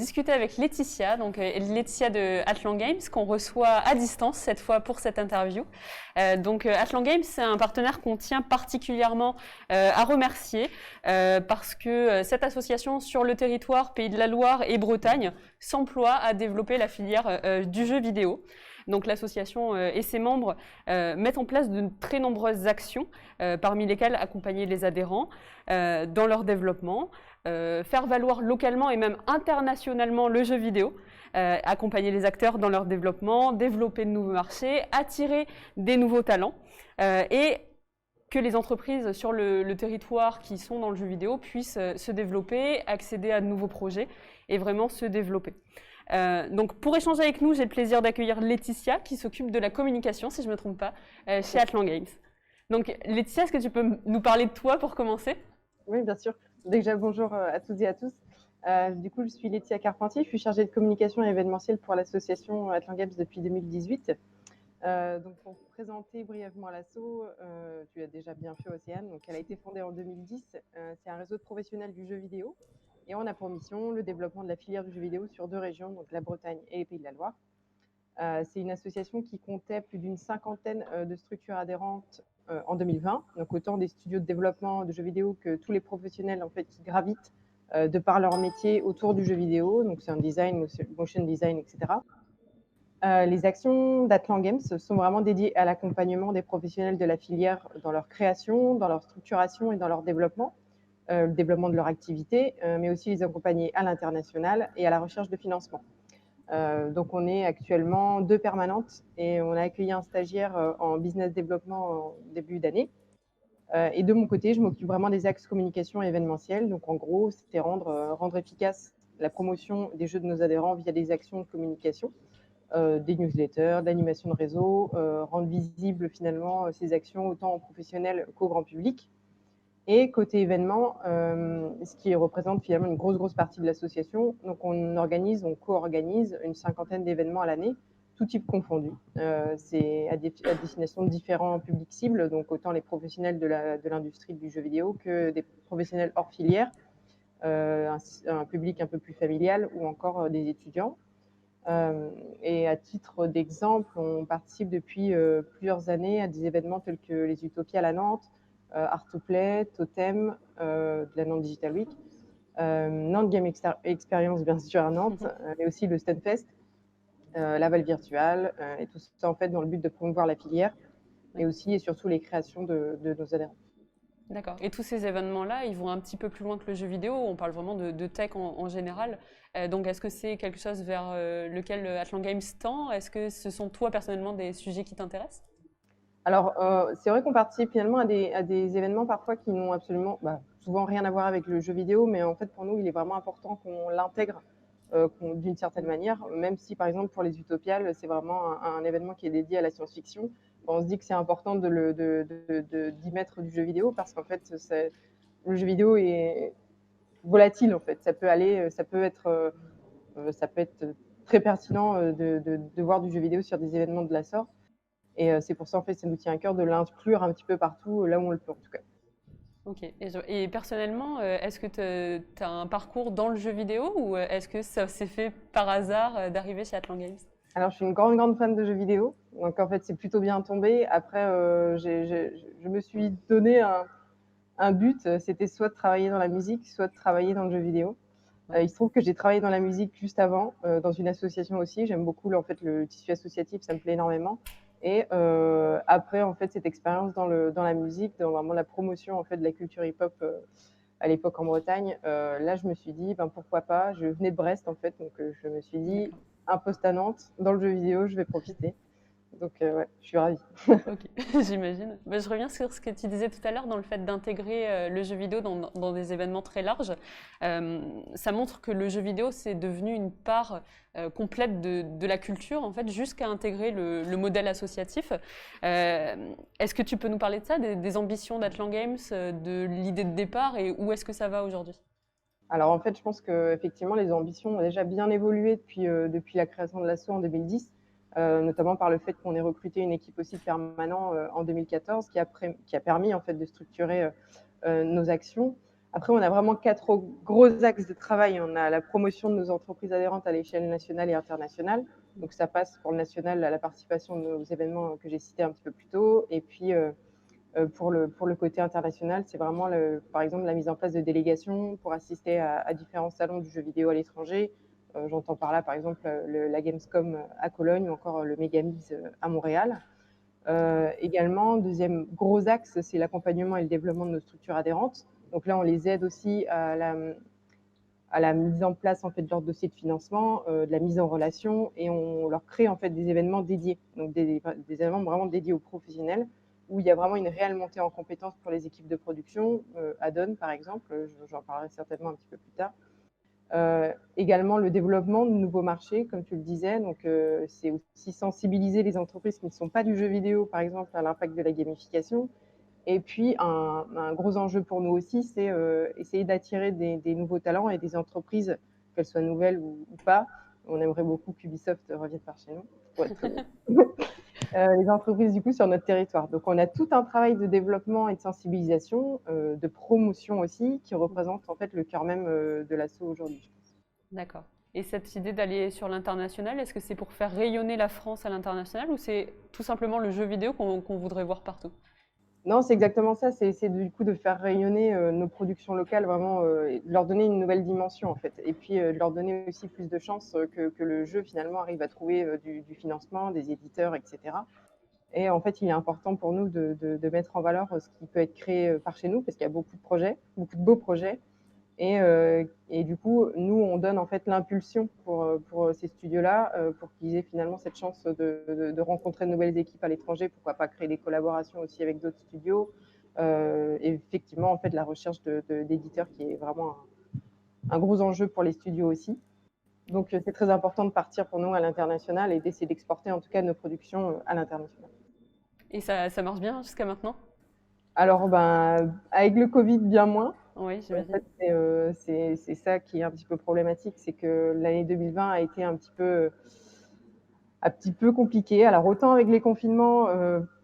discuter avec Laetitia, donc Laetitia de Atlan Games, qu'on reçoit à distance cette fois pour cette interview. Atlan Games, c'est un partenaire qu'on tient particulièrement à remercier parce que cette association sur le territoire Pays de la Loire et Bretagne s'emploie à développer la filière du jeu vidéo. Donc l'association et ses membres mettent en place de très nombreuses actions, parmi lesquelles accompagner les adhérents dans leur développement, faire valoir localement et même internationalement le jeu vidéo, accompagner les acteurs dans leur développement, développer de nouveaux marchés, attirer des nouveaux talents et que les entreprises sur le territoire qui sont dans le jeu vidéo puissent se développer, accéder à de nouveaux projets et vraiment se développer. Donc pour échanger avec nous, j'ai le plaisir d'accueillir Laetitia qui s'occupe de la communication, si je ne me trompe pas, chez Atlan Games. Donc Laetitia, est-ce que tu peux nous parler de toi pour commencer? Oui, bien sûr. Déjà, bonjour à toutes et à tous. Du coup, je suis Laetitia Carpentier, je suis chargée de communication et événementiel pour l'association Atlan Games depuis 2018. Donc, pour vous présenter brièvement l'asso, tu as déjà bien fait, Océane. Donc, elle a été fondée en 2010. C'est un réseau de professionnels du jeu vidéo. Et on a pour mission le développement de la filière du jeu vidéo sur 2 régions, donc la Bretagne et les Pays de la Loire. C'est une association qui comptait plus d'une cinquantaine de structures adhérentes en 2020, donc autant des studios de développement de jeux vidéo que tous les professionnels en fait, qui gravitent de par leur métier autour du jeu vidéo, donc c'est un design, motion design, etc. Les actions d'Atlan Games sont vraiment dédiées à l'accompagnement des professionnels de la filière dans leur création, dans leur structuration et dans leur développement, le développement de leur activité, mais aussi les accompagner à l'international et à la recherche de financement. Donc on est actuellement 2 permanentes et on a accueilli un stagiaire en business développement en début d'année. Et de mon côté, je m'occupe vraiment des axes communication et événementiel. Donc en gros, c'était rendre efficace la promotion des jeux de nos adhérents via des actions de communication, des newsletters, de l'animation de réseau, rendre visibles finalement ces actions autant aux professionnels qu'au grand public. Et côté événement, ce qui représente finalement une grosse partie de l'association, donc on co-organise une cinquantaine d'événements à l'année, tout type confondu. C'est à destination de différents publics cibles, donc autant les professionnels de l'industrie du jeu vidéo que des professionnels hors filière, un public un peu plus familial ou encore des étudiants. Et à titre d'exemple, on participe depuis plusieurs années à des événements tels que les Utopiales à Nantes, Art to Play, Totem, de la Nantes Digital Week, Nantes Game Experience bien sûr à Nantes, mais aussi le Stunfest, Laval Virtual, et tout ça en fait dans le but de promouvoir la filière, et aussi et surtout les créations de nos adhérents. D'accord. Et tous ces événements-là, ils vont un petit peu plus loin que le jeu vidéo. On parle vraiment de tech en général. Donc, est-ce que c'est quelque chose vers lequel Atlan Games tend? Est-ce que ce sont toi personnellement des sujets qui t'intéressent? Alors, c'est vrai qu'on participe finalement à des événements parfois qui n'ont absolument, souvent rien à voir avec le jeu vidéo, mais en fait, pour nous, il est vraiment important qu'on l'intègre d'une certaine manière, même si, par exemple, pour les Utopiales, c'est vraiment un événement qui est dédié à la science-fiction. On se dit que c'est important d'y mettre du jeu vidéo parce qu'en fait, le jeu vidéo est volatile, en fait. Ça peut être très pertinent de voir du jeu vidéo sur des événements de la sorte. Et c'est pour ça, en fait, ça nous tient à cœur de l'inclure un petit peu partout, là où on le peut, en tout cas. Ok. Et personnellement, est-ce que tu as un parcours dans le jeu vidéo ou est-ce que ça s'est fait par hasard d'arriver chez Atlan Games? Alors, je suis une grande fan de jeux vidéo, donc en fait, c'est plutôt bien tombé. Après, je me suis donné un but, c'était soit de travailler dans la musique, soit de travailler dans le jeu vidéo. Il se trouve que j'ai travaillé dans la musique juste avant, dans une association aussi. J'aime beaucoup en fait, le tissu associatif, ça me plaît énormément. Et après, en fait, cette expérience dans la musique, dans vraiment la promotion en fait, de la culture hip-hop à l'époque en Bretagne, là, je me suis dit, pourquoi pas. Je venais de Brest, en fait, donc je me suis dit, un poste à Nantes, dans le jeu vidéo, je vais profiter. Donc, ouais, je suis ravie. Ok, j'imagine. Je reviens sur ce que tu disais tout à l'heure dans le fait d'intégrer le jeu vidéo dans des événements très larges. Ça montre que le jeu vidéo, c'est devenu une part complète de la culture, en fait, jusqu'à intégrer le modèle associatif. Est-ce que tu peux nous parler de ça, des ambitions d'Atlan Games, de l'idée de départ et où est-ce que ça va aujourd'hui? Alors, en fait, je pense qu'effectivement, les ambitions ont déjà bien évolué depuis la création de l'asso en 2010. Notamment par le fait qu'on ait recruté une équipe aussi de permanents en 2014 qui a permis en fait de structurer nos actions. Après, on a vraiment 4 gros axes de travail. On a la promotion de nos entreprises adhérentes à l'échelle nationale et internationale. Donc ça passe pour le national à la participation de nos événements que j'ai cités un petit peu plus tôt. Et puis pour le côté international, c'est vraiment par exemple la mise en place de délégations pour assister à différents salons du jeu vidéo à l'étranger. J'entends par là par exemple la Gamescom à Cologne ou encore le Megamise à Montréal. Également, deuxième gros axe, c'est l'accompagnement et le développement de nos structures adhérentes. Donc là, on les aide aussi à la mise en place en fait, de leur dossier de financement, de la mise en relation, et on leur crée en fait des événements dédiés, donc des événements vraiment dédiés aux professionnels, où il y a vraiment une réelle montée en compétences pour les équipes de production, Adon par exemple, j'en parlerai certainement un petit peu plus tard. Également le développement de nouveaux marchés, comme tu le disais. Donc, c'est aussi sensibiliser les entreprises qui ne sont pas du jeu vidéo, par exemple, à l'impact de la gamification. Et puis, un gros enjeu pour nous aussi, c'est essayer d'attirer des nouveaux talents et des entreprises, qu'elles soient nouvelles ou pas. On aimerait beaucoup qu'Ubisoft revienne par chez nous, pour être très les entreprises du coup sur notre territoire. Donc on a tout un travail de développement et de sensibilisation, de promotion aussi, qui représente en fait le cœur même de l'asso aujourd'hui, je pense. D'accord. Et cette idée d'aller sur l'international, est-ce que c'est pour faire rayonner la France à l'international ou c'est tout simplement le jeu vidéo qu'on voudrait voir partout? Non, c'est exactement ça. C'est du coup de faire rayonner nos productions locales, vraiment, et de leur donner une nouvelle dimension en fait. Et puis de leur donner aussi plus de chances que le jeu finalement arrive à trouver du financement, des éditeurs, etc. Et en fait, il est important pour nous de mettre en valeur ce qui peut être créé par chez nous, parce qu'il y a beaucoup de projets, beaucoup de beaux projets. Et du coup, nous, on donne en fait l'impulsion pour ces studios-là, pour qu'ils aient finalement cette chance de rencontrer de nouvelles équipes à l'étranger. Pourquoi pas créer des collaborations aussi avec d'autres studios. Et effectivement, en fait, la recherche d'éditeurs qui est vraiment un gros enjeu pour les studios aussi. Donc, c'est très important de partir pour nous à l'international et d'essayer d'exporter en tout cas nos productions à l'international. Et ça marche bien jusqu'à maintenant? Alors, ben, avec le Covid, bien moins. Oui, En j'imagine. fait, c'est ça qui est un petit peu problématique, c'est que l'année 2020 a été un petit peu compliquée. Alors autant avec les confinements,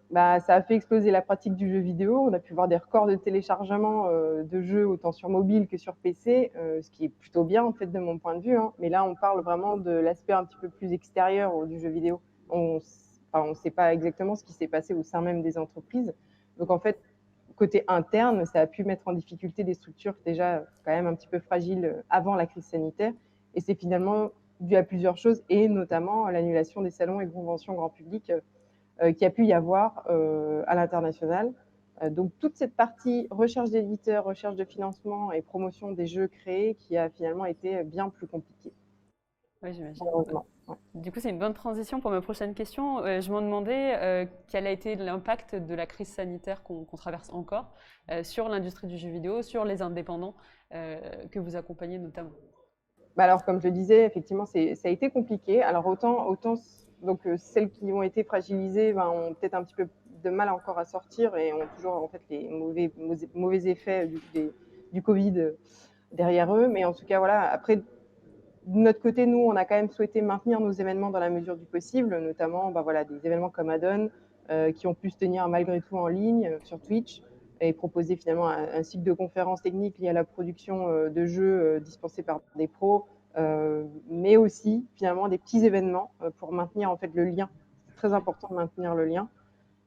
bah, ça a fait exploser la pratique du jeu vidéo. On a pu voir des records de téléchargement de jeux autant sur mobile que sur PC, ce qui est plutôt bien en fait de mon point de vue. Hein. Mais là, on parle vraiment de l'aspect un petit peu plus extérieur du jeu vidéo. Enfin, on sait pas exactement ce qui s'est passé au sein même des entreprises. Donc en fait, côté interne, ça a pu mettre en difficulté des structures déjà quand même un petit peu fragiles avant la crise sanitaire. Et c'est finalement dû à plusieurs choses, et notamment à l'annulation des salons et conventions grand public qui a pu y avoir à l'international. Donc toute cette partie recherche d'éditeurs, recherche de financement et promotion des jeux créés qui a finalement été bien plus compliquée, Oui, j'imagine. malheureusement. Ouais. Du coup, c'est une bonne transition pour ma prochaine question. Je me demandais quel a été l'impact de la crise sanitaire qu'on traverse encore sur l'industrie du jeu vidéo, sur les indépendants que vous accompagnez notamment. Bah alors, comme je le disais, effectivement, ça a été compliqué. Alors, autant donc, celles qui ont été fragilisées ben, ont peut-être un petit peu de mal encore à sortir et ont toujours en fait, les mauvais effets du Covid derrière eux. Mais en tout cas, voilà, après, de notre côté, nous, on a quand même souhaité maintenir nos événements dans la mesure du possible, notamment bah, voilà, des événements comme Addon, qui ont pu se tenir malgré tout en ligne sur Twitch et proposer finalement un cycle de conférences techniques liées à la production de jeux dispensés par des pros, mais aussi finalement des petits événements pour maintenir en fait le lien. C'est très important de maintenir le lien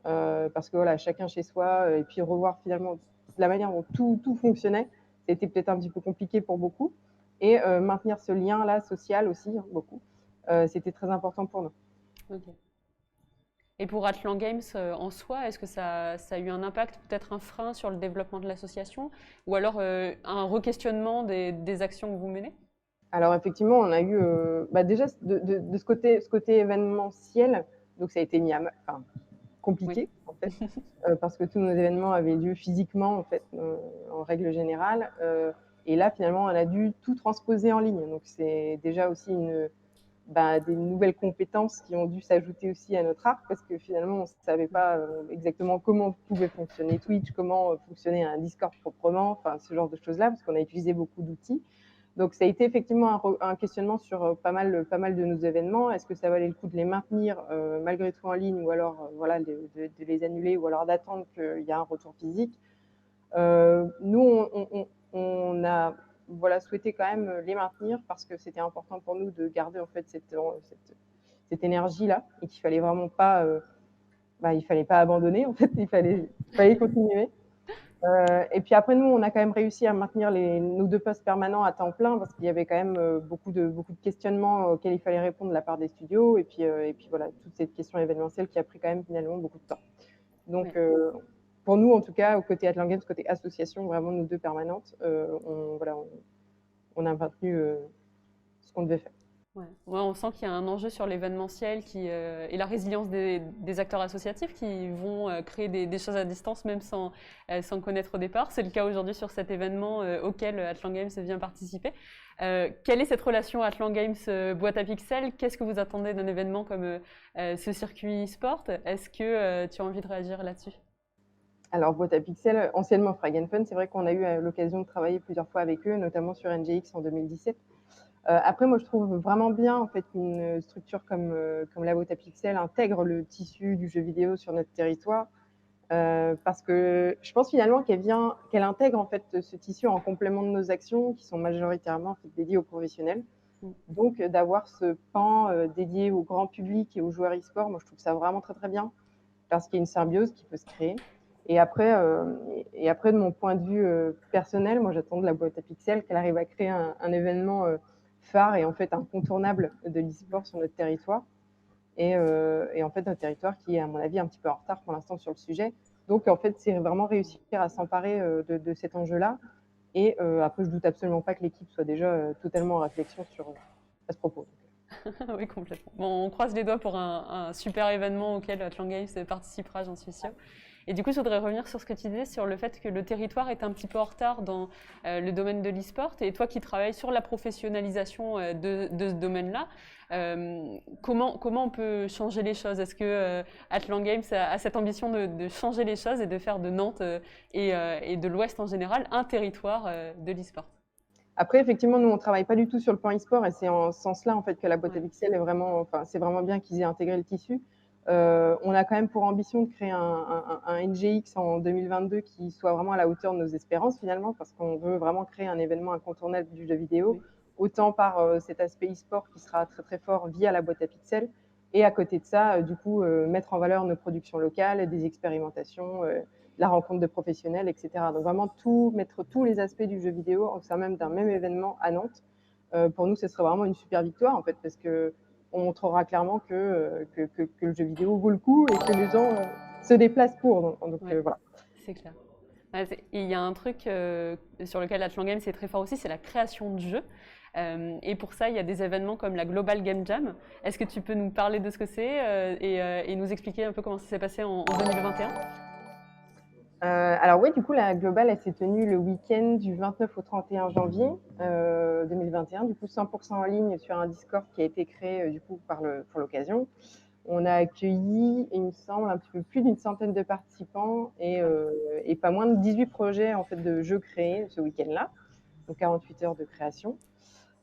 parce que voilà, chacun chez soi et puis revoir finalement la manière dont tout fonctionnait. C'était peut-être un petit peu compliqué pour beaucoup. Et maintenir ce lien-là social aussi, hein, beaucoup. C'était très important pour nous. Ok. Et pour Atlan Games en soi, est-ce que ça a eu un impact, peut-être un frein sur le développement de l'association ou alors un re-questionnement des actions que vous menez? Alors effectivement, on a eu bah déjà de ce côté événementiel, donc ça a été mis enfin, Oui. compliqué en fait, parce que tous nos événements avaient lieu physiquement en fait, en règle générale. Et là, finalement, on a dû tout transposer en ligne. Donc c'est déjà aussi bah, des nouvelles compétences qui ont dû s'ajouter aussi à notre arc parce que finalement, on ne savait pas exactement comment pouvait fonctionner Twitch, comment fonctionnait un Discord proprement, enfin ce genre de choses-là, parce qu'on a utilisé beaucoup d'outils. Donc ça a été effectivement un questionnement sur pas mal de nos événements. Est-ce que ça valait le coup de les maintenir malgré tout en ligne ou alors voilà, de les annuler ou alors d'attendre qu'il y ait un retour physique. Nous, on a souhaité quand même les maintenir parce que c'était important pour nous de garder en fait cette énergie-là et qu'il fallait vraiment pas, il fallait pas abandonner en fait, il fallait continuer. Et puis après, nous, on a quand même réussi à maintenir nos 2 postes permanents à temps plein parce qu'il y avait quand même beaucoup de questionnements auxquels il fallait répondre de la part des studios. Et puis voilà, toute cette question événementielle qui a pris quand même finalement beaucoup de temps. Donc, pour nous, en tout cas, au côté Atlan Games, côté association, vraiment nos 2 permanentes, on a maintenu ce qu'on devait faire. Ouais. Ouais, on sent qu'il y a un enjeu sur l'événementiel et la résilience des acteurs associatifs qui vont créer des choses à distance même sans connaître au départ. C'est le cas aujourd'hui sur cet événement auquel Atlan Games vient participer. Quelle est cette relation Atlan Games boîte à pixels? Qu'est-ce que vous attendez d'un événement comme ce circuit e-sport? Est-ce que tu as envie de réagir là-dessus? Alors, boîte à pixels, anciennement Frag & Fun, c'est vrai qu'on a eu l'occasion de travailler plusieurs fois avec eux, notamment sur NGX en 2017. Après, moi, je trouve vraiment bien en fait qu'une structure comme la boîte à pixels intègre le tissu du jeu vidéo sur notre territoire, parce que je pense finalement qu'elle intègre en fait ce tissu en complément de nos actions qui sont majoritairement en fait, dédiées aux professionnels. Donc, d'avoir ce pan dédié au grand public et aux joueurs e-sport, moi, je trouve ça vraiment très très bien parce qu'il y a une symbiose qui peut se créer. Et après, de mon point de vue personnel, moi, j'attends de la boîte à pixels qu'elle arrive à créer un événement phare et en fait incontournable de l'e-sport sur notre territoire. Et en fait, notre territoire qui est, à mon avis, un petit peu en retard pour l'instant sur le sujet. Donc, en fait, c'est vraiment réussir à s'emparer de cet enjeu-là. Et après, je doute absolument pas que l'équipe soit déjà totalement en réflexion à ce propos. Oui, complètement. Bon, on croise les doigts pour un super événement auquel Atlan Games participera, j'en suis sûre. Et du coup, je voudrais revenir sur ce que tu disais, sur le fait que le territoire est un petit peu en retard dans le domaine de l'e-sport. Et toi qui travailles sur la professionnalisation de ce domaine-là, comment on peut changer les choses? Est-ce que Atlan Games a cette ambition de changer les choses et de faire de Nantes et de l'Ouest en général un territoire de l'e-sport? Après, effectivement, nous, on ne travaille pas du tout sur le plan e-sport et c'est en ce sens-là en fait, que la boîte à pixels est vraiment, c'est vraiment bien qu'ils aient intégré le tissu. On a quand même pour ambition de créer un NGX en 2022 qui soit vraiment à la hauteur de nos espérances finalement, parce qu'on veut vraiment créer un événement incontournable du jeu vidéo, autant par cet aspect e-sport qui sera très très fort via la boîte à pixels, et à côté de ça, du coup, mettre en valeur nos productions locales, des expérimentations, la rencontre de professionnels, etc. Donc vraiment mettre tous les aspects du jeu vidéo au sein même d'un même événement à Nantes. Pour nous, ce serait vraiment une super victoire en fait, parce que on montrera clairement que le jeu vidéo vaut le coup et que les gens se déplacent pour. Donc voilà. C'est clair. Il y a un truc sur lequel Atlan Games est très fort aussi, c'est la création de jeux. Et pour ça, il y a des événements comme la Global Game Jam. Est-ce que tu peux nous parler de ce que c'est et nous expliquer un peu comment ça s'est passé en 2021? Alors oui, du coup, la Global, elle s'est tenue le week-end du 29 au 31 janvier 2021, du coup 100% en ligne sur un Discord qui a été créé du coup pour l'occasion. On a accueilli, il me semble, un petit peu plus d'une centaine de participants et pas moins de 18 projets en fait, de jeux créés ce week-end-là, donc 48 heures de création.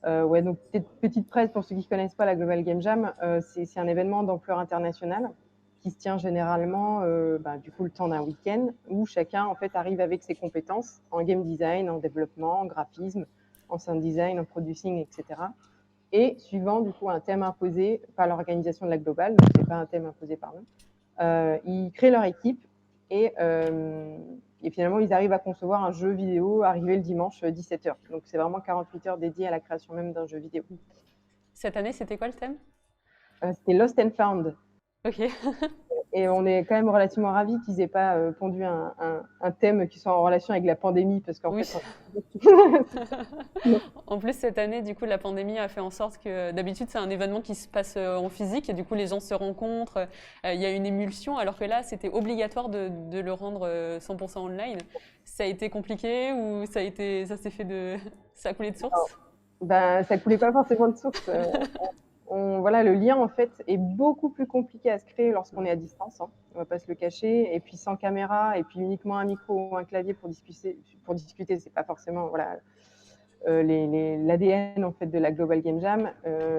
Ouais, donc petite presse pour ceux qui ne connaissent pas la Global Game Jam, c'est un événement d'ampleur internationale qui se tient généralement du coup le temps d'un week-end où chacun en fait arrive avec ses compétences en game design, en développement, en graphisme, en sound design, en producing, etc. Et suivant du coup un thème imposé par l'organisation de la Global, donc c'est pas un thème imposé par nous, ils créent leur équipe et finalement ils arrivent à concevoir un jeu vidéo arrivé le dimanche 17h. Donc c'est vraiment 48 heures dédiées à la création même d'un jeu vidéo. Cette année, c'était quoi le thème? C'était Lost and Found. Ok. Et on est quand même relativement ravis qu'ils n'aient pas pondu un thème qui soit en relation avec la pandémie, parce qu'en Oui. fait... En plus, cette année, du coup, la pandémie a fait en sorte que d'habitude, c'est un événement qui se passe en physique et du coup, les gens se rencontrent, il y a une émulsion, alors que là, c'était obligatoire de le rendre 100% online. Ça a été compliqué ou ça s'est fait ça a coulé de source? Ça coulait pas forcément de source. Voilà, le lien en fait est beaucoup plus compliqué à se créer lorsqu'on est à distance, hein, on va pas se le cacher, et puis sans caméra, et puis uniquement un micro ou un clavier pour discuter, c'est pas forcément voilà l'ADN en fait de la Global Game Jam.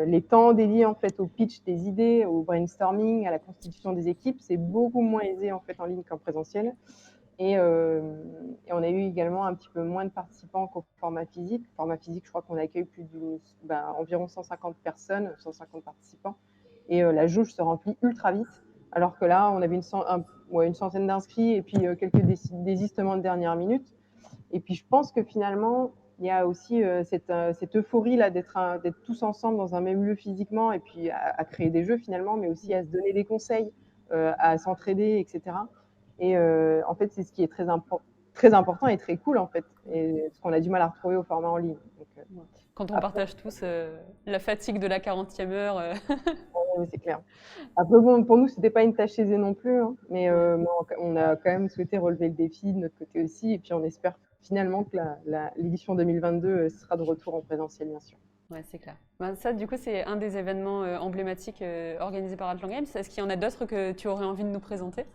Les temps dédiés en fait au pitch des idées, au brainstorming, à la constitution des équipes, c'est beaucoup moins aisé en fait en ligne qu'en présentiel. Et on a eu également un petit peu moins de participants qu'au format physique. Format physique, je crois qu'on accueille environ 150 personnes, 150 participants. Et la jauge se remplit ultra vite. Alors que là, on avait une centaine d'inscrits et puis quelques désistements de dernière minute. Et puis je pense que finalement, il y a aussi cette euphorie-là d'être tous ensemble dans un même lieu physiquement et puis à créer des jeux finalement, mais aussi à se donner des conseils, à s'entraider, etc. Et en fait, c'est ce qui est très important et très cool en fait, et ce qu'on a du mal à retrouver au format en ligne. Donc, Quand on partage tous la fatigue de la 40e heure. oui, c'est clair. Après, bon, pour nous, c'était pas une tâche aisée non plus, hein, mais on a quand même souhaité relever le défi de notre côté aussi, et puis on espère finalement que l'édition 2022 sera de retour en présentiel, bien sûr. Ouais, c'est clair. Ben, ça, du coup, c'est un des événements emblématiques organisés par Atlan Games. Est-ce qu'il y en a d'autres que tu aurais envie de nous présenter?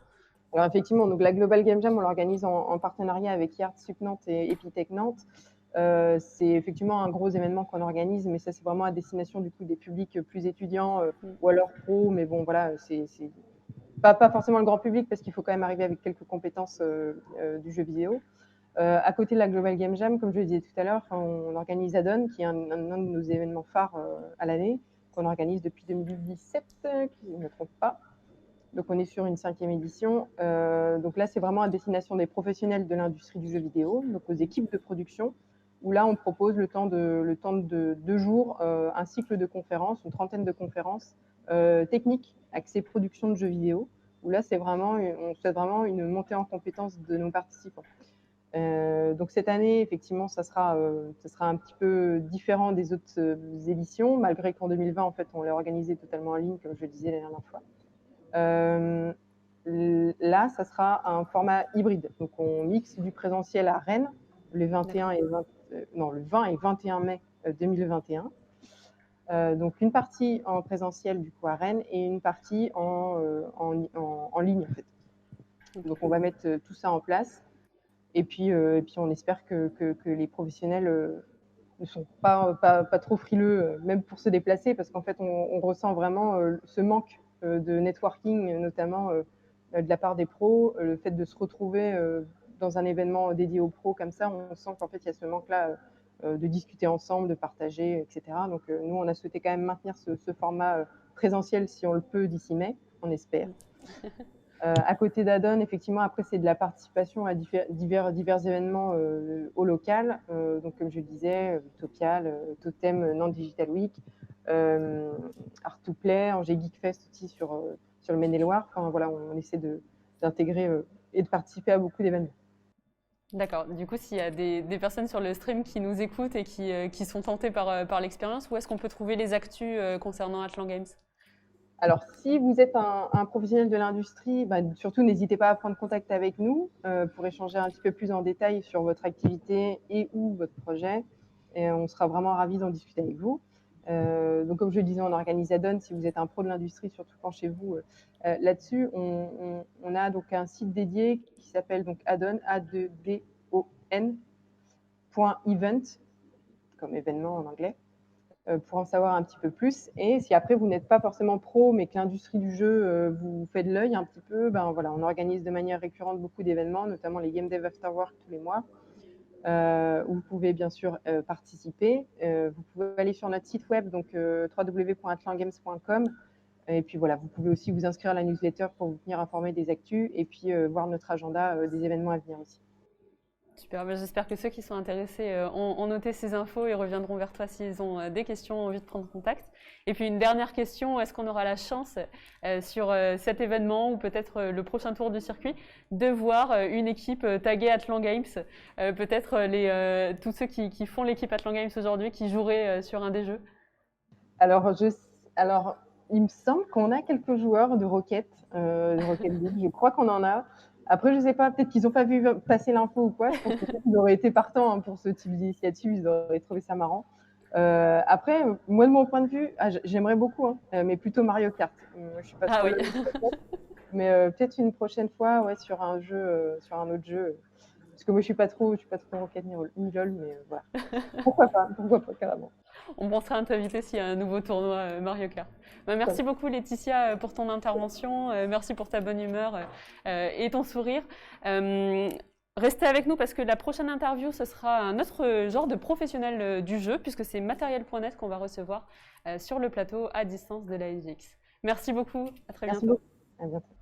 Alors effectivement, donc la Global Game Jam, on l'organise en partenariat avec IART Sup Nantes et Epitech Nantes. C'est effectivement un gros événement qu'on organise, mais ça c'est vraiment à destination du coup des publics plus étudiants ou alors pro, mais bon voilà, c'est pas forcément le grand public parce qu'il faut quand même arriver avec quelques compétences du jeu vidéo. À côté de la Global Game Jam, comme je le disais tout à l'heure, on organise Addon, qui est un de nos événements phares à l'année, qu'on organise depuis 2017, si je ne me trompe pas. Donc on est sur une 5e édition. Donc là, c'est vraiment à destination des professionnels de l'industrie du jeu vidéo, donc aux équipes de production, où là, on propose le temps de 2 jours, un cycle de conférences, une trentaine de conférences techniques axées production de jeux vidéo, où là, on souhaite vraiment une montée en compétences de nos participants. Donc cette année, effectivement, ça sera un petit peu différent des autres éditions, malgré qu'en 2020, en fait, on l'a organisé totalement en ligne, comme je le disais la dernière fois. Là, ça sera un format hybride. Donc on mixe du présentiel à Rennes le 21 et le 20 et 21 mai 2021. Donc une partie en présentiel du coup à Rennes et une partie en ligne en fait. Donc on va mettre tout ça en place. Et puis on espère que les professionnels ne sont pas trop frileux, même pour se déplacer, parce qu'en fait, on ressent vraiment ce manque de networking, notamment de la part des pros, le fait de se retrouver dans un événement dédié aux pros comme ça, on sent qu'en fait, il y a ce manque-là de discuter ensemble, de partager, etc. Donc nous, on a souhaité quand même maintenir ce format présentiel, si on le peut, d'ici mai, on espère. À côté d'Addon, effectivement, après, c'est de la participation à divers événements au local. Donc, comme je le disais, Utopial, Totem, Nantes Digital Week, Art2Play, Angers Geek Fest aussi sur le Maine-et-Loire. Enfin, voilà, on essaie d'intégrer et de participer à beaucoup d'événements. D'accord. Du coup, s'il y a des personnes sur le stream qui nous écoutent et qui sont tentées par l'expérience, où est-ce qu'on peut trouver les actus concernant Atlan Games? Alors, si vous êtes un professionnel de l'industrie, surtout n'hésitez pas à prendre contact avec nous pour échanger un petit peu plus en détail sur votre activité et ou votre projet. Et on sera vraiment ravis d'en discuter avec vous. Donc, comme je le disais, on organise Addon. Si vous êtes un pro de l'industrie, surtout penchez-vous là-dessus. On a donc un site dédié qui s'appelle donc Addon, A2DON.event, comme événement en anglais, pour en savoir un petit peu plus. Et si après vous n'êtes pas forcément pro, mais que l'industrie du jeu vous fait de l'œil un petit peu, voilà, on organise de manière récurrente beaucoup d'événements, notamment les Game Dev After Work tous les mois, où vous pouvez bien sûr participer. Vous pouvez aller sur notre site web, donc www.atlangames.com. Et puis voilà, vous pouvez aussi vous inscrire à la newsletter pour vous tenir informé des actus et puis voir notre agenda des événements à venir aussi. Super, j'espère que ceux qui sont intéressés ont noté ces infos et reviendront vers toi s'ils ont des questions, ont envie de prendre contact. Et puis une dernière question, est-ce qu'on aura la chance sur cet événement ou peut-être le prochain tour du circuit de voir une équipe taguée Atlan Games, peut-être tous ceux qui font l'équipe Atlan Games aujourd'hui qui joueraient sur un des jeux? Alors, il me semble qu'on a quelques joueurs de Rocket League, je crois qu'on en a. Après, je ne sais pas, peut-être qu'ils n'ont pas vu passer l'info ou quoi. Je pense qu'ils auraient été partants pour ce type d'initiative, ils auraient trouvé ça marrant. Après, moi, de mon point de vue, j'aimerais beaucoup, mais plutôt Mario Kart. Je suis pas trop oui. mais peut-être une prochaine fois, ouais, sur un autre jeu. Parce que moi, je suis pas trop Rocket ni LOL, mais voilà. Pourquoi pas, carrément. On pensera à t'inviter s'il y a un nouveau tournoi Mario Kart. Merci beaucoup Laetitia pour ton intervention, merci pour ta bonne humeur et ton sourire. Restez avec nous parce que la prochaine interview, ce sera un autre genre de professionnel du jeu, puisque c'est Matériel.net qu'on va recevoir sur le plateau à distance de la SGX. Merci beaucoup, à très bientôt. Merci beaucoup. À bientôt.